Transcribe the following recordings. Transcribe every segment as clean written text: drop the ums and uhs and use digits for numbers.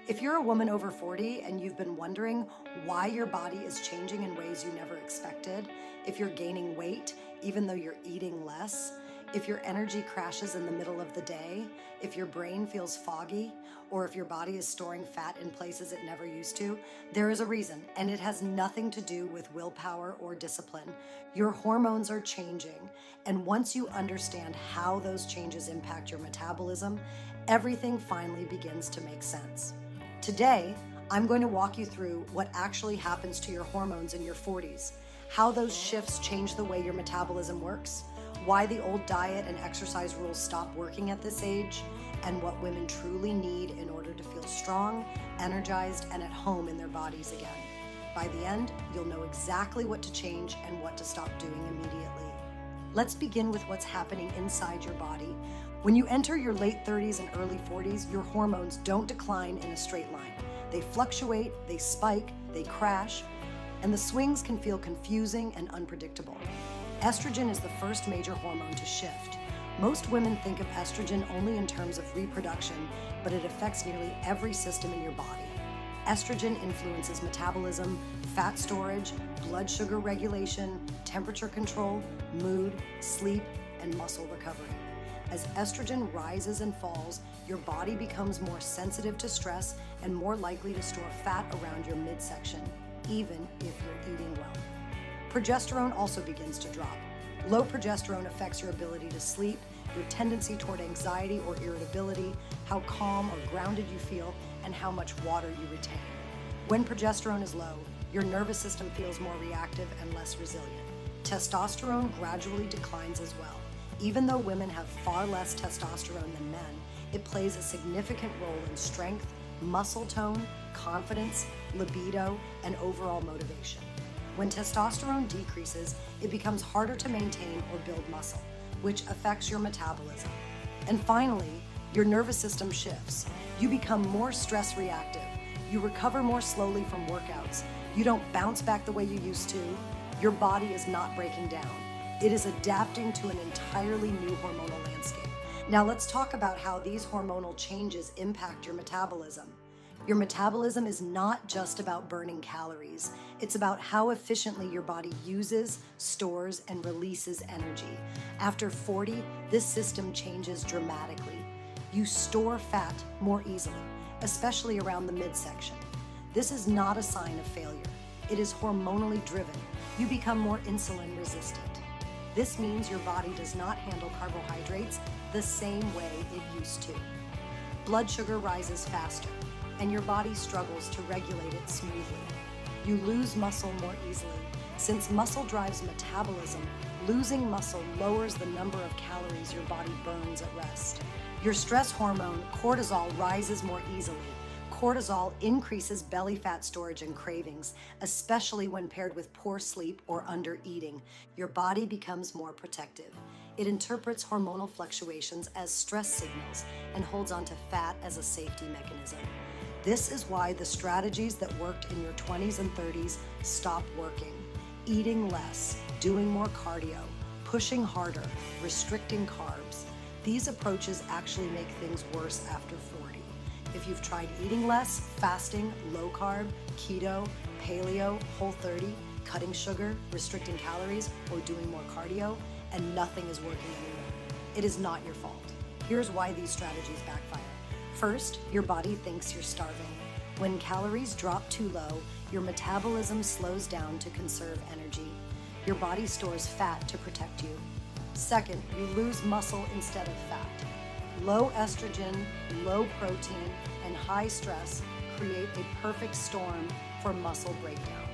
If you're a woman over 40 and you've been wondering why your body is changing in ways you never expected, if you're gaining weight even though you're eating less, if your energy crashes in the middle of the day, if your brain feels foggy, or if your body is storing fat in places it never used to, there is a reason, and it has nothing to do with willpower or discipline. Your hormones are changing, and once you understand how those changes impact your metabolism, everything finally begins to make sense. Today, I'm going to walk you through what actually happens to your hormones in your 40s, how those shifts change the way your metabolism works, why the old diet and exercise rules stop working at this age, and what women truly need in order to feel strong, energized, and at home in their bodies again. By the end, you'll know exactly what to change and what to stop doing immediately. Let's begin with what's happening inside your body. When you enter your late 30s and early 40s, your hormones don't decline in a straight line. They fluctuate, they spike, they crash, and the swings can feel confusing and unpredictable. Estrogen is the first major hormone to shift. Most women think of estrogen only in terms of reproduction, but it affects nearly every system in your body. Estrogen influences metabolism, fat storage, blood sugar regulation, temperature control, mood, sleep, and muscle recovery. As estrogen rises and falls, your body becomes more sensitive to stress and more likely to store fat around your midsection, even if you're eating well. Progesterone also begins to drop. Low progesterone affects your ability to sleep, your tendency toward anxiety or irritability, how calm or grounded you feel, and how much water you retain. When progesterone is low, your nervous system feels more reactive and less resilient. Testosterone gradually declines as well. Even though women have far less testosterone than men, it plays a significant role in strength, muscle tone, confidence, libido, and overall motivation. When testosterone decreases, it becomes harder to maintain or build muscle, which affects your metabolism. And finally, your nervous system shifts. You become more stress reactive. You recover more slowly from workouts. You don't bounce back the way you used to. Your body is not breaking down. It is adapting to an entirely new hormonal landscape. Now let's talk about how these hormonal changes impact your metabolism. Your metabolism is not just about burning calories. It's about how efficiently your body uses, stores, and releases energy. After 40, this system changes dramatically. You store fat more easily, especially around the midsection. This is not a sign of failure. It is hormonally driven. You become more insulin resistant. This means your body does not handle carbohydrates the same way it used to. Blood sugar rises faster, and your body struggles to regulate it smoothly. You lose muscle more easily. Since muscle drives metabolism, losing muscle lowers the number of calories your body burns at rest. Your stress hormone, cortisol, rises more easily. Cortisol increases belly fat storage and cravings, especially when paired with poor sleep or under-eating. Your body becomes more protective. It interprets hormonal fluctuations as stress signals and holds onto fat as a safety mechanism. This is why the strategies that worked in your 20s and 30s stop working. Eating less, doing more cardio, pushing harder, restricting carbs. These approaches actually make things worse after 40. If you've tried eating less, fasting, low carb, keto, paleo, Whole30, cutting sugar, restricting calories, or doing more cardio, and nothing is working anymore, it is not your fault. Here's why these strategies backfire. First, your body thinks you're starving. When calories drop too low, your metabolism slows down to conserve energy. Your body stores fat to protect you. Second, you lose muscle instead of fat. Low estrogen, low protein, and high stress create a perfect storm for muscle breakdown.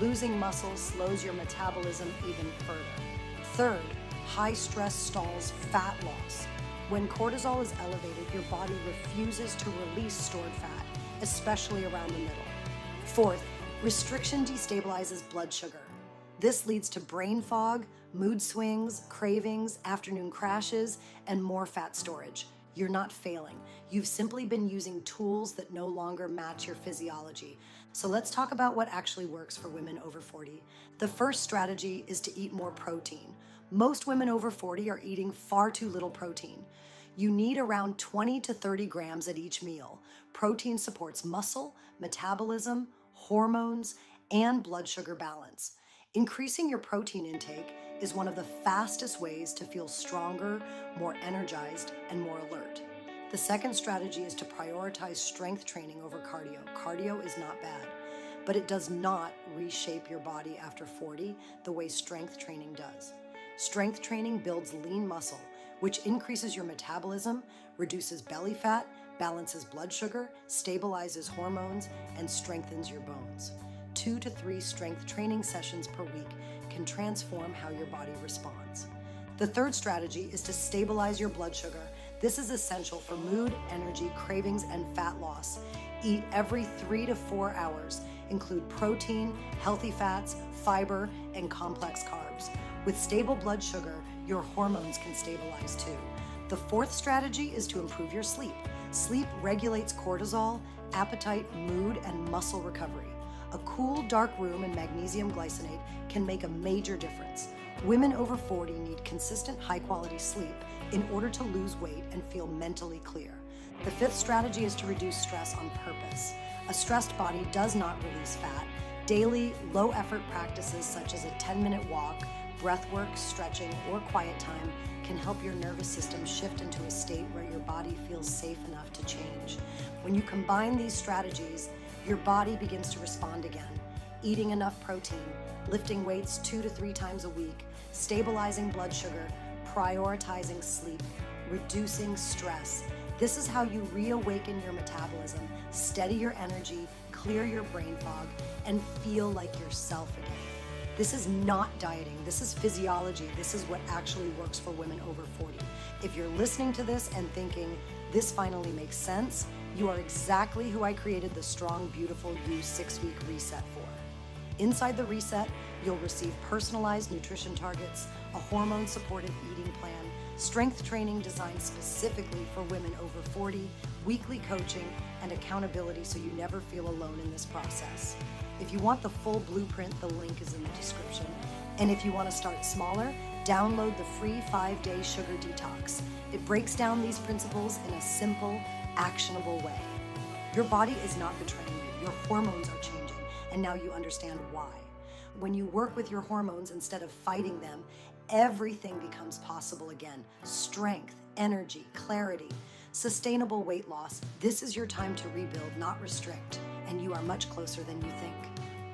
Losing muscle slows your metabolism even further. Third, high stress stalls fat loss. When cortisol is elevated, your body refuses to release stored fat, especially around the middle. Fourth, restriction destabilizes blood sugar. This leads to brain fog, mood swings, cravings, afternoon crashes, and more fat storage. You're not failing. You've simply been using tools that no longer match your physiology. So let's talk about what actually works for women over 40. The first strategy is to eat more protein. Most women over 40 are eating far too little protein. You need around 20 to 30 grams at each meal. Protein supports muscle, metabolism, hormones, and blood sugar balance. Increasing your protein intake is one of the fastest ways to feel stronger, more energized, and more alert. The second strategy is to prioritize strength training over cardio. Cardio is not bad, but it does not reshape your body after 40 the way strength training does. Strength training builds lean muscle, which increases your metabolism, reduces belly fat, balances blood sugar, stabilizes hormones, and strengthens your bones. 2 to 3 strength training sessions per week can transform how your body responds. The third strategy is to stabilize your blood sugar. This is essential for mood, energy, cravings, and fat loss. Eat every 3 to 4 hours. Include protein, healthy fats, fiber, and complex carbs. With stable blood sugar, your hormones can stabilize too. The fourth strategy is to improve your sleep. Sleep regulates cortisol, appetite, mood, and muscle recovery. A cool, dark room and magnesium glycinate can make a major difference. Women over 40 need consistent, high-quality sleep in order to lose weight and feel mentally clear. The fifth strategy is to reduce stress on purpose. A stressed body does not release fat. Daily, low-effort practices such as a 10-minute walk, breath work, stretching, or quiet time can help your nervous system shift into a state where your body feels safe enough to change. When you combine these strategies, your body begins to respond again. Eating enough protein, lifting weights 2 to 3 times a week, stabilizing blood sugar, prioritizing sleep, reducing stress. This is how you reawaken your metabolism, steady your energy, clear your brain fog, and feel like yourself again. This is not dieting. This is physiology. This is what actually works for women over 40. If you're listening to this and thinking, this finally makes sense, you are exactly who I created the Strong, Beautiful You 6-week reset for. Inside the reset, you'll receive personalized nutrition targets, a hormone-supported eating plan, strength training designed specifically for women over 40, weekly coaching, and accountability so you never feel alone in this process. If you want the full blueprint, the link is in the description. And if you want to start smaller, download the free 5-day sugar detox. It breaks down these principles in a simple, actionable way. Your body is not betraying you. Your hormones are changing, and now you understand why. When you work with your hormones instead of fighting them, everything becomes possible again. Strength, energy, clarity, sustainable weight loss. This is your time to rebuild, not restrict, and you are much closer than you think.